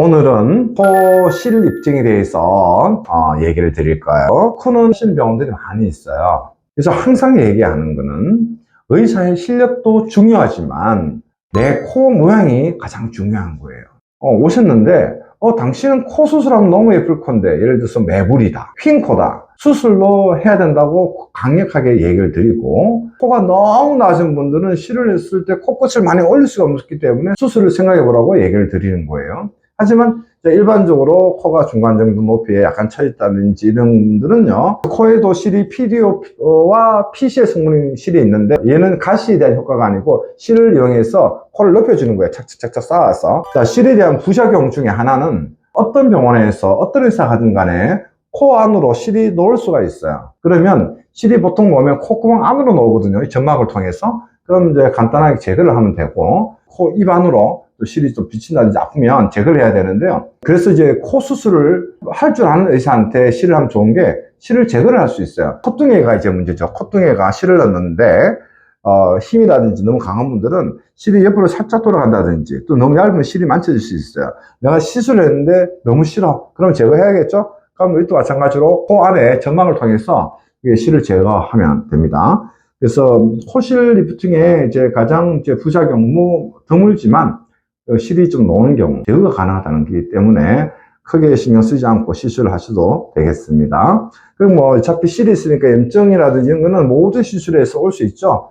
오늘은 코 실 입증에 대해서 얘기를 드릴 거예요. 코는 실병원들이 많이 있어요. 그래서 항상 얘기하는 거는 의사의 실력도 중요하지만 내 코 모양이 가장 중요한 거예요. 오셨는데 당신은 코 수술하면 너무 예쁠 건데, 예를 들어서 매부리다, 휜 코다, 수술로 해야 된다고 강력하게 얘기를 드리고, 코가 너무 낮은 분들은 실을 했을 때 코끝을 많이 올릴 수가 없기 때문에 수술을 생각해 보라고 얘기를 드리는 거예요. 하지만 일반적으로 코가 중간 정도 높이에 약간 쳐 있다든지 이런 분들은요, 코에도 실이 PDO와 PC의 성분인 실이 있는데, 얘는 가시에 대한 효과가 아니고 실을 이용해서 코를 높여주는 거예요. 착착착착 쌓아서. 자, 실에 대한 부작용 중에 하나는 어떤 병원에서 어떤 의사가 하든 간에 코 안으로 실이 놓을 수가 있어요. 그러면 실이 보통 놓으면 콧구멍 안으로 놓거든요, 점막을 통해서. 그럼 이제 간단하게 제거를 하면 되고, 코 입 안으로 또 실이 좀 비친다든지 아프면 제거를 해야 되는데요. 그래서 이제 코 수술을 할 줄 아는 의사한테 실을 하면 좋은 게, 실을 제거를 할 수 있어요. 콧등에가 이제 문제죠. 콧등에가 실을 넣는데 힘이라든지 너무 강한 분들은 실이 옆으로 살짝 돌아간다든지, 또 너무 얇으면 실이 만져질 수 있어요. 내가 시술을 했는데 너무 싫어, 그럼 제거해야겠죠? 그럼 이것도 마찬가지로 코 안에 점막을 통해서 실을 제거하면 됩니다. 그래서 코실 리프팅의 이제 가장 이제 부작용, 드물지만 실이 좀 녹는 경우 제거가 가능하다는 거기 때문에 크게 신경 쓰지 않고 시술을 하셔도 되겠습니다. 그리고 어차피 실이 있으니까 염증이라든지 이런 거는 모든 시술에서 올 수 있죠.